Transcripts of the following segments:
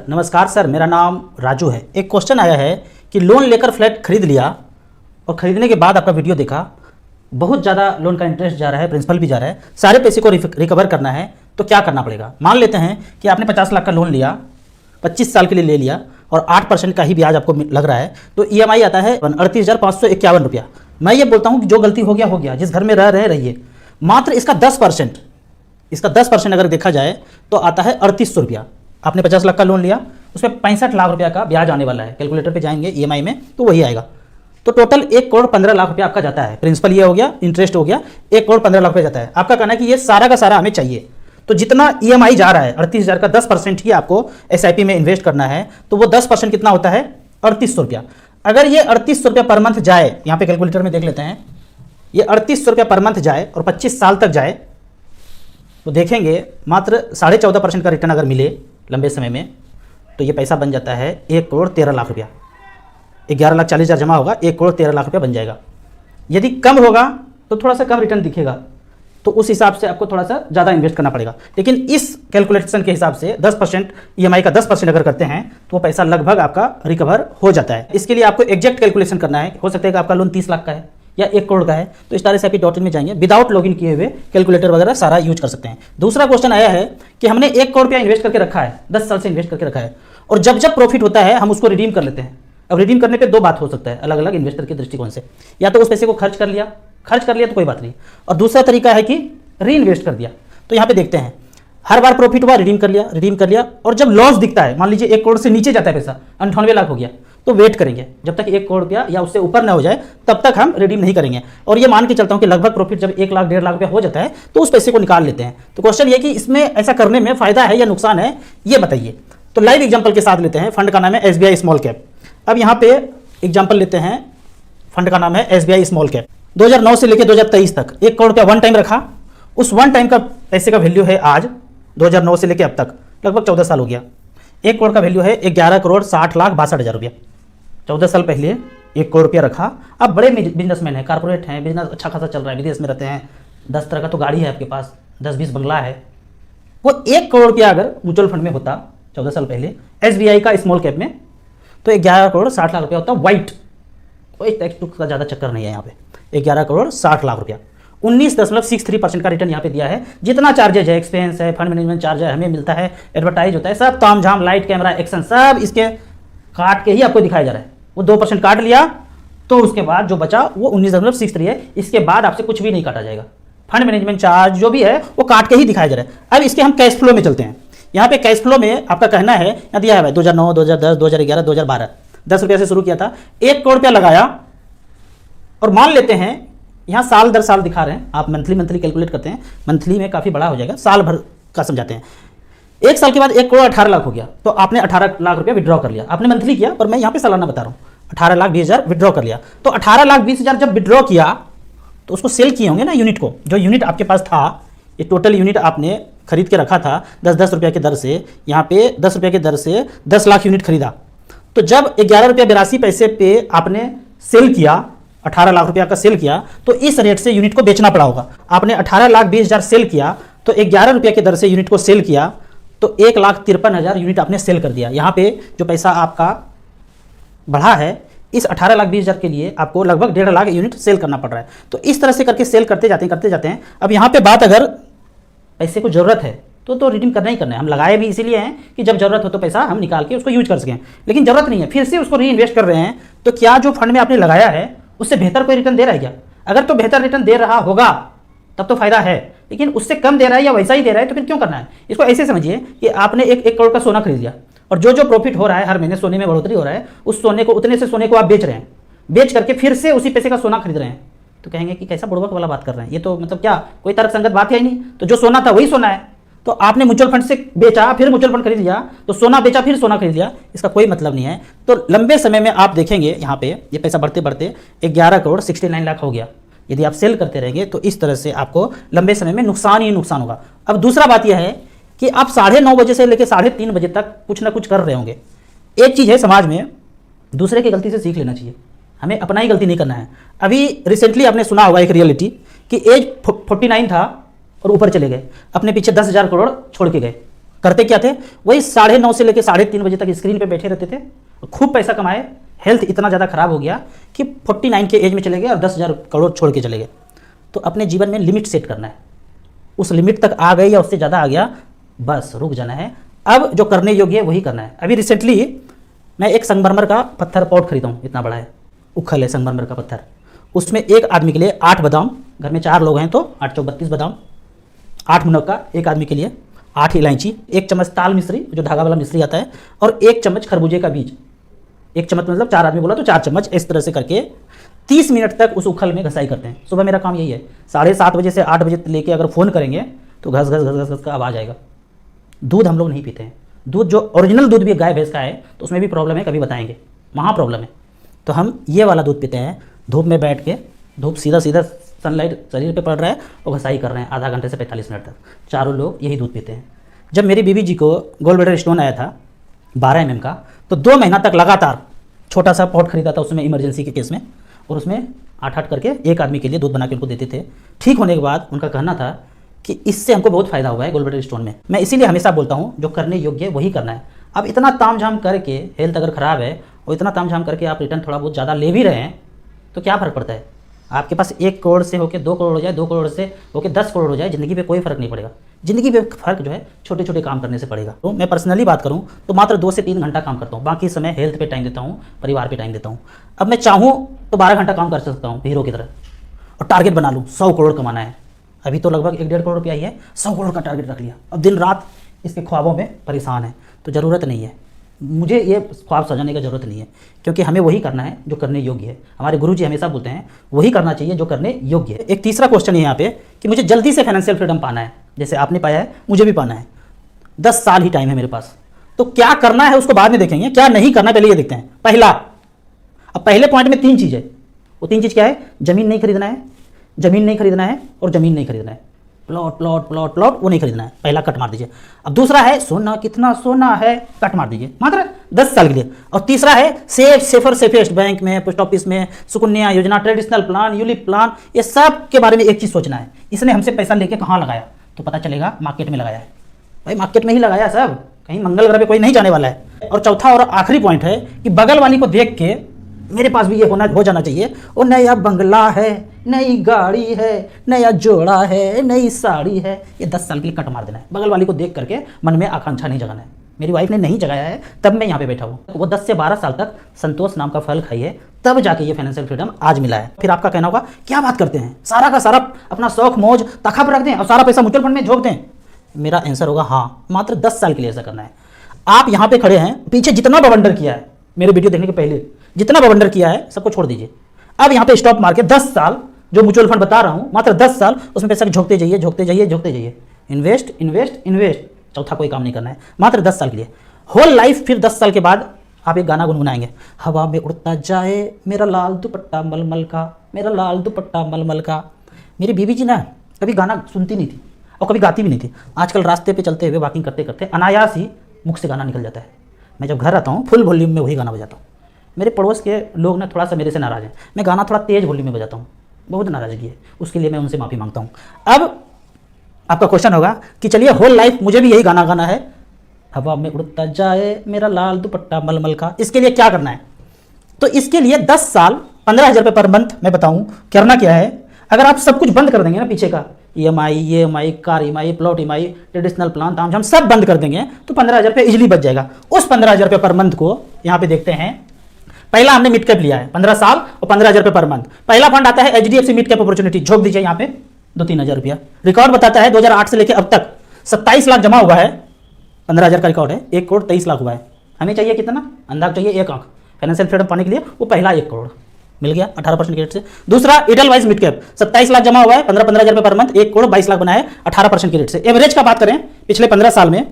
नमस्कार सर, मेरा नाम राजू है। एक क्वेश्चन आया है कि लोन लेकर फ्लैट खरीद लिया और ख़रीदने के बाद आपका वीडियो देखा, बहुत ज़्यादा लोन का इंटरेस्ट जा रहा है, प्रिंसिपल भी जा रहा है, सारे पैसे को रिकवर करना है तो क्या करना पड़ेगा। मान लेते हैं कि आपने 50 लाख का लोन लिया, 25 साल के लिए ले लिया और 8% का ही ब्याज आपको लग रहा है, तो EMI आता है 38,551 रुपया। मैं ये बोलता हूँ कि जो गलती हो गया, जिस घर में रह रहे रहिए, मात्र इसका 10% अगर देखा जाए तो आता है 3800 रुपया। आपने 50 लाख का लोन लिया, उसमें 65 लाख रुपया का ब्याज आने वाला है। कैलकुलेटर पे जाएंगे EMI में तो वही आएगा। तो टोटल 1,15,00,000 रुपया आपका जाता है। प्रिंसिपल ये हो गया, इंटरेस्ट हो गया, 1,15,00,000 रुपया जाता है। आपका कहना है कि ये सारा का सारा हमें चाहिए, तो जितना EMI जा रहा है 38,000 का 10% ही आपको SIP में इन्वेस्ट करना है, तो वो 10% कितना होता है 3800 रुपया। अगर ये 3800 रुपया पर मंथ जाए, यहाँ पे कैलकुलेटर में देख लेते हैं, ये 3800 रुपया पर मंथ जाए और 25 साल तक जाए तो देखेंगे मात्र 14.5% का रिटर्न अगर मिले लंबे समय में, तो ये पैसा बन जाता है 1,13,00,000 रुपया। 11,40,000 जमा होगा, 1,13,00,000 रुपया बन जाएगा। यदि कम होगा तो थोड़ा सा कम रिटर्न दिखेगा, तो उस हिसाब से आपको थोड़ा सा ज़्यादा इन्वेस्ट करना पड़ेगा। लेकिन इस कैलकुलेशन के हिसाब से 10% EMI का 10% अगर करते हैं तो वो पैसा लगभग आपका रिकवर हो जाता है। इसके लिए आपको एग्जैक्ट कैलकुलेशन करना है। हो सकता है कि आपका लोन 30 लाख का है या 1 करोड़ का है, तो StarSIP.in में जाएंगे, विदाउट लॉगिन किए हुए कैलकुलेटर वगैरह सारा यूज कर सकते हैं। दूसरा क्वेश्चन आया है कि हमने 1 करोड़ रुपया इन्वेस्ट करके रखा है, 10 साल से इन्वेस्ट करके रखा है, और जब जब प्रॉफिट होता है हम उसको रिडीम कर लेते हैं। अब रिडीम करने पे दो बात हो सकता है अलग अलग इन्वेस्टर के दृष्टिकोण से, या तो उस पैसे को खर्च कर लिया तो कोई बात नहीं, और दूसरा तरीका है कि री इन्वेस्ट कर दिया। तो यहाँ पे देखते हैं, हर बार प्रॉफिट हुआ रिडीम कर लिया, और जब लॉस दिखता है, मान लीजिए 1 करोड़ से नीचे जाता है पैसा, 98 लाख हो गया, तो वेट करेंगे जब तक 1 करोड़ रुपया या उससे ऊपर ना हो जाए, तब तक हम रिडीम नहीं करेंगे। और ये मान के चलता हूँ कि लगभग प्रॉफिट जब 1 लाख 1.5 लाख रुपया हो जाता है तो उस पैसे को निकाल लेते हैं। तो क्वेश्चन ये कि इसमें ऐसा करने में फायदा है या नुकसान है, ये बताइए। तो लाइव एग्जाम्पल के साथ लेते हैं। फंड का नाम है SBI स्मॉल कैप। अब यहाँ पे एग्जाम्पल लेते हैं, फंड का नाम है SBI स्मॉल कैप। 2009 से लेकर 2023 तक 1 करोड़ रुपया वन टाइम रखा। उस वन टाइम का पैसे का वैल्यू है आज 2009 से लेकर अब तक लगभग 14 साल हो गया। 1 करोड़ का वैल्यू है 11,60,62,000 रुपया। 14 साल पहले 1 करोड़ रुपया रखा। अब बड़े बिजनेसमैन हैं, कारपोरेट हैं, बिजनेस अच्छा खासा चल रहा है, विदेश में रहते हैं, 10 तरह का तो गाड़ी है आपके पास, 10-20 बंगला है। वो 1 करोड़ रुपया अगर म्यूचुअल फंड में होता 14 साल पहले SBI का स्मॉल कैप में, तो 11,60,00,000 रुपया होता वाइट। कोई टैक्स टूक्स का ज़्यादा चक्कर नहीं है यहाँ पे। 11,60,00,000 रुपया, 19.63% का रिटर्न यहाँ पे दिया है। जितना चार्जेज है, एक्सपेंस है, फंड मैनेजमेंट चार्ज है, हमें मिलता है, एडवर्टाइज होता है, सब ताम झाम, लाइट कैमरा एक्शन सब इसके काट के ही आपको दिखाया जा रहा है। वो 2% काट लिया तो उसके बाद जो बचा वो 19.63 है। इसके बाद आपसे कुछ भी नहीं काटा जाएगा, फंड मैनेजमेंट चार्ज जो भी है वो काट के ही दिखाया जा रहा है। अब इसके हम कैश फ्लो में चलते हैं। यहाँ पे कैश फ्लो में आपका कहना है, यहाँ दिया है 2009, 2010, 2011, 2012, 10 रुपया से शुरू किया था, 1 करोड़ रुपया लगाया, और मान लेते हैं यहाँ साल दर साल दिखा रहे हैं, आप मंथली कैलकुलेट करते हैं, मंथली में काफ़ी बड़ा हो जाएगा, साल भर का समझाते हैं। 1 साल के बाद 1 करोड़ 18 लाख हो गया, तो आपने 18 लाख रुपया विड्रॉ कर लिया। आपने मंथली किया, पर मैं यहाँ पे सालाना बता रहा हूँ। 18,20,000 विड्रॉ कर लिया, तो 18,20,000 जब विड्रॉ किया तो उसको सेल किए होंगे ना यूनिट को। जो यूनिट आपके पास था, ये टोटल यूनिट आपने खरीद के रखा था 10-10 रुपया की दर से, यहाँ पे 10 रुपया की दर से 10 लाख यूनिट खरीदा। तो जब 11 रुपया 82 पैसे पे आपने सेल किया, 18 लाख रुपया का सेल किया, तो इस रेट से यूनिट को बेचना पड़ा होगा। आपने 18,20,000 सेल किया, तो 11 रुपया की दर से यूनिट को सेल किया, तो 1,53,000 यूनिट आपने सेल कर दिया। यहाँ पे जो पैसा आपका बढ़ा है, इस 18,20,000 के लिए आपको लगभग 1.5 लाख यूनिट सेल करना पड़ रहा है। तो इस तरह से करके सेल करते जाते हैं। अब यहाँ पे बात, अगर पैसे को ज़रूरत है तो रिडीम करना ही करना है। हम लगाए भी इसीलिए हैं कि जब ज़रूरत हो तो पैसा हम निकाल के उसको यूज कर सकें, लेकिन ज़रूरत नहीं है, फिर से उसको री इन्वेस्ट कर रहे हैं, तो क्या जो फंड में आपने लगाया है उससे बेहतर कोई रिटर्न दे रहा है क्या? अगर तो बेहतर रिटर्न दे रहा होगा तब तो फायदा है, लेकिन उससे कम दे रहा है या वैसा ही दे रहा है तो फिर क्यों करना है? इसको ऐसे समझिए कि आपने 1 करोड़ का सोना खरीद लिया, और जो प्रॉफिट हो रहा है, हर महीने सोने में बढ़ोतरी हो रहा है, उस सोने को, उतने से सोने को आप बेच रहे हैं, बेच करके फिर से उसी पैसे का सोना खरीद रहे हैं, तो कहेंगे कि कैसा बुड़बक वाला बात कर रहे हैं, ये तो मतलब क्या कोई तर्क संगत बात है ही नहीं। तो जो सोना था वही सोना है, तो आपने म्यूचुअल फंड से बेचा, फिर म्यूचुअल फंड खरीद लिया, तो सोना बेचा फिर सोना खरीद लिया, इसका कोई मतलब नहीं है। तो लंबे समय में आप देखेंगे यहाँ पे ये पैसा बढ़ते बढ़ते 11,69,00,000 हो गया। यदि आप सेल करते रहेंगे तो इस तरह से आपको लंबे समय में नुकसान ही नुकसान होगा। अब दूसरा बात यह है कि आप 9:30 बजे से लेकर 3:30 बजे तक कुछ ना कुछ कर रहे होंगे। एक चीज़ है, समाज में दूसरे की गलती से सीख लेना चाहिए, हमें अपना ही गलती नहीं करना है। अभी रिसेंटली आपने सुना होगा एक रियलिटी कि एज 49 था और ऊपर चले गए, अपने पीछे 10,000 करोड़ छोड़ के गए। करते क्या थे, वही 9:30 से लेकर 3:30 बजे तक स्क्रीन पे बैठे रहते थे, खूब पैसा कमाए, हेल्थ इतना ज़्यादा खराब हो गया कि 49 के एज में चले गए और 10,000 करोड़ छोड़ के चले गए। तो अपने जीवन में लिमिट सेट करना है, उस लिमिट तक आ गए या उससे ज़्यादा आ गया, बस रुक जाना है। अब जो करने योग्य है वही करना है। अभी रिसेंटली मैं एक संगमरमर का पत्थर पॉट खरीदा हूँ, इतना बड़ा है, उखल है संगमरमर का पत्थर। उसमें एक आदमी के लिए 8 बादाम, घर में 4 लोग हैं तो 8 चौक 32 बादाम, 8 मुनक्का एक आदमी के लिए, 8 इलायची, 1 चम्मच ताल मिश्री जो धागा वाला मिश्री आता है, और 1 चम्मच खरबूजे का बीज। 1 चम्मच मतलब 4 आदमी बोला तो 4 चम्मच। इस तरह से करके 30 मिनट तक उस उखल में घसाई करते हैं। सुबह मेरा काम यही है, 7:30 बजे से 8 बजे लेके अगर फ़ोन करेंगे तो घस घस घस घस का आवाज़ आएगा। दूध हम लोग नहीं पीते हैं, दूध जो ओरिजिनल दूध भी गाय भैंस का है तो उसमें भी प्रॉब्लम है, कभी बताएंगे, वहाँ प्रॉब्लम है। तो हम ये वाला दूध पीते हैं, धूप में बैठ के, धूप सीधा सनलाइट शरीर पे पड़ रहा है और घसाई कर रहे हैं आधा घंटे से 45 मिनट तक। चारों लोग यही दूध पीते हैं। जब मेरी बीवी जी को गोल्ड ब्लैडर स्टोन आया था 12 mm का, तो 2 महीना तक लगातार छोटा सा पॉट खरीदा था उसमें इमरजेंसी के केस में, और उसमें 8-8 करके एक आदमी के लिए दूध बना के उनको देते थे। ठीक होने के बाद उनका कहना था कि इससे हमको बहुत फ़ायदा हुआ है गोल्ड ब्लैडर स्टोन में। मैं इसीलिए हमेशा बोलता हूँ जो करने योग्य है वही करना है। अब इतना तामझाम करके हेल्थ अगर ख़राब है और इतना तामझाम करके आप रिटर्न थोड़ा बहुत ज़्यादा ले भी रहे हैं तो क्या फ़र्क पड़ता है? आपके पास 1 करोड़ से होकर 2 करोड़ हो जाए, 2 करोड़ से होकर 10 करोड़ हो जाए, ज़िंदगी पे कोई फ़र्क नहीं पड़ेगा। ज़िंदगी पे फ़र्क जो है छोटे छोटे काम करने से पड़ेगा। तो मैं पर्सनली बात करूँ तो मात्र 2 से 3 घंटा काम करता हूँ, बाकी समय हेल्थ पे टाइम देता हूँ, परिवार पे टाइम देता हूँ। अब मैं चाहूँ तो 12 घंटा काम कर सकता हूँ हीरो की तरह, और टारगेट बना लूँ 100 करोड़ कमाना है। अभी तो लगभग 1-1.5 करोड़ रुपया ही है, 100 करोड़ का टारगेट रख लिया। अब दिन रात इसके ख्वाबों में परेशान है, तो ज़रूरत नहीं है, मुझे ये ख्वाब सजाने की ज़रूरत नहीं है, क्योंकि हमें वही करना है जो करने योग्य है। हमारे गुरुजी हमेशा बोलते हैं वही करना चाहिए जो करने योग्य है। एक तीसरा क्वेश्चन है यहाँ पे कि मुझे जल्दी से फाइनेंशियल फ्रीडम पाना है, जैसे आपने पाया है मुझे भी पाना है, 10 साल ही टाइम है मेरे पास, तो क्या करना है उसको बाद में देखेंगे, क्या नहीं करना पहले ये देखते हैं। अब पहले पॉइंट में 3 चीज़ है, वो 3 चीज़ क्या है? ज़मीन नहीं खरीदना है, ज़मीन नहीं खरीदना है और ज़मीन नहीं खरीदना है, प्लॉट वो नहीं खरीदना है, पहला कट मार दीजिए। अब दूसरा है सोना, कितना सोना है, कट मार दीजिए मात्र 10 साल के लिए। और तीसरा है सेफेस्ट, बैंक में, पोस्ट ऑफिस में, सुकन्या योजना, ट्रेडिशनल प्लान, यूलिप प्लान, ये सब के बारे में एक चीज़ सोचना है, इसने हमसे पैसा लेके कहाँ लगाया, तो पता चलेगा मार्केट में लगाया है। भाई मार्केट में ही लगाया सब, कहीं मंगल ग्रह पे कोई नहीं जाने वाला है। और चौथा और आखिरी पॉइंट है कि बगल वाली को देख के मेरे पास भी ये हो जाना चाहिए, वो नया बंगला है, नई गाड़ी है, नया जोड़ा है, नई साड़ी है। ये 10 साल के लिए कट मार देना है, बगल वाली को देख करके मन में आकांक्षा नहीं जगाना है। मेरी वाइफ ने नहीं जगाया है तब मैं यहाँ पे बैठा हूँ। वो 10 से 12 साल तक संतोष नाम का फल खाई है, तब जाके ये फाइनेंशियल फ्रीडम आज मिला है। फिर आपका कहना होगा क्या बात करते हैं, सारा का सारा अपना शौक मौज तखा पर रख दें और सारा पैसा म्यूचुअल फंड में झोंक दें? मेरा आंसर होगा हाँ, मात्र 10 साल के लिए ऐसा करना है। आप यहाँ पे खड़े हैं, पीछे जितना बवंडर किया है मेरे वीडियो देखने के पहले, जितना बवंडर किया है सबको छोड़ दीजिए। अब यहाँ पे स्टॉक मार्केट 10 साल जो म्यूचुअल फंड बता रहा हूँ, मात्र 10 साल उसमें पैसा झोंकते जाइए, इन्वेस्ट। चौथा कोई काम नहीं करना है, मात्र 10 साल के लिए, होल लाइफ। फिर 10 साल के बाद आप एक गाना गुनगुनाएंगे, हवा में उड़ता जाए मेरा लाल दुपट्टा मलमल का, मेरा लाल दुपट्टा मलमल का। मेरी बीवी जी ना कभी गाना सुनती नहीं थी और कभी गाती भी नहीं थी। आजकल रास्ते पे चलते हुए वॉकिंग करते करते अनायास ही मुख से गाना निकल जाता है। मैं जब घर आता हूँ फुल वॉल्यूम में वही गाना बजाता हूँ। मेरे पड़ोस के लोग ना थोड़ा सा मेरे से नाराज़ हैं, मैं गाना थोड़ा तेज़ वॉल्यूम में बजाता हूँ, बहुत नाराज़गी है, उसके लिए मैं उनसे माफ़ी मांगता हूँ। अब आपका क्वेश्चन होगा कि चलिए होल लाइफ मुझे भी यही गाना गाना है, हवा में उड़ता जाए मेरा लाल दुपट्टा मलमल का, इसके लिए क्या करना है? तो इसके लिए 10 साल 15,000 रुपये पर मंथ मैं बताऊँ करना क्या है। अगर आप सब कुछ बंद कर देंगे ना, पीछे का EMI, car EMI, plot EMI, traditional plan, तामझाम सब बंद कर देंगे तो 15,000 रुपये इजिली बच जाएगा। उस 15,000 रुपये पर मंथ को यहाँ पे देखते हैं। पहला हमने मिड कैप लिया है 15 साल और 15,000 रुपये पर मंथ। पहला फंड आता है HDFC मिड कैप अपॉर्चुनिटी, झोंक दीजिए यहाँ पे 2-3 हज़ार रुपया। रिकॉर्ड बताता है 2008 से लेकर अब तक 27 लाख जमा हुआ है, 15,000 का रिकॉर्ड है, 1 करोड़ 23 लाख हुआ है। हमें चाहिए कितना? अंदाज चाहिए 1 आंख फाइनेंशियल फ्रीडम पाने के लिए, वो पहला 1 करोड़ मिल गया 18% के रेट से। दूसरा एडलवाइज मिड कैप 27 लाख जमा हुआ है, 15,000 रुपये पर मंथ, 1 करोड़ 22 लाख बनाया है 18% के रेट से। एवरेज का बात करें पिछले 15 साल में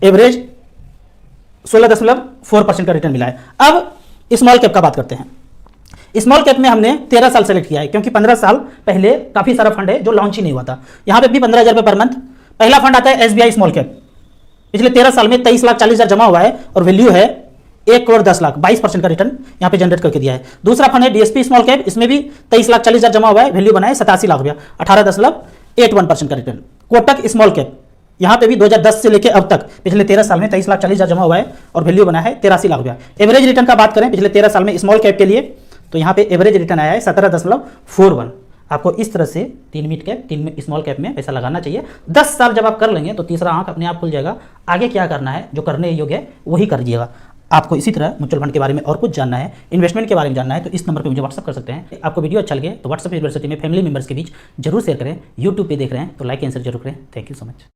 एवरेज 16.4% का रिटर्न मिला है। अब स्मॉल कैप का बात करते हैं। स्मॉल कैप में हमने 13 साल सेलेक्ट किया है, क्योंकि 15 साल पहले काफी सारा फंड है जो लॉन्च ही नहीं हुआ था। यहां पे भी 15,000 रुपये पर मंथ। पहला फंड आता है SBI स्मॉल कैप, पिछले 13 साल में 23,40,000 जमा हुआ है और वैल्यू है 1 करोड़ 10 लाख, 22% का रिटर्न यहाँ पे जनरेट करके दिया है। दूसरा फंड है DSP स्मॉल कैप, इसमें भी 23,40,000 जमा हुआ है, वैल्यू बनाए 87 लाख रुपया, 18.81% का रिटर्न। कोटक स्मॉल कैप यहाँ पे भी 2010 से लेकर अब तक पिछले 13 साल में 23,40,000 जमा हुआ है और वैल्यू बना है 83 लाख रुपया। एवरेज रिटर्न का बात करें पिछले 13 साल में स्मॉल कैप के लिए, तो यहाँ पे एवरेज रिटर्न आया है 17.41। आपको इस तरह से 3 मिड कैप 3 स्मॉल कैप में पैसा लगाना चाहिए। 10 साल जब आप कर लेंगे तो तीसरा आंख अपने आप खुल जाएगा। आगे क्या करना है, जो करने योग्य है वही कर दीजिएगा। आपको इसी तरह म्यूचुअल फंड के बारे में और कुछ जानना है, इन्वेस्टमेंट के बारे में जानना है, तो इस नंबर पे मुझे व्हाट्सअप कर सकते हैं। आपको वीडियो अच्छा लगे तो व्हाट्सअप यूनिवर्सिटी में फैमिली मेंबर्स के बीच जरूर शेयर करें। यूट्यूब पे देख रहे हैं तो लाइक एंड शेयर जरूर करें। Thank you so much.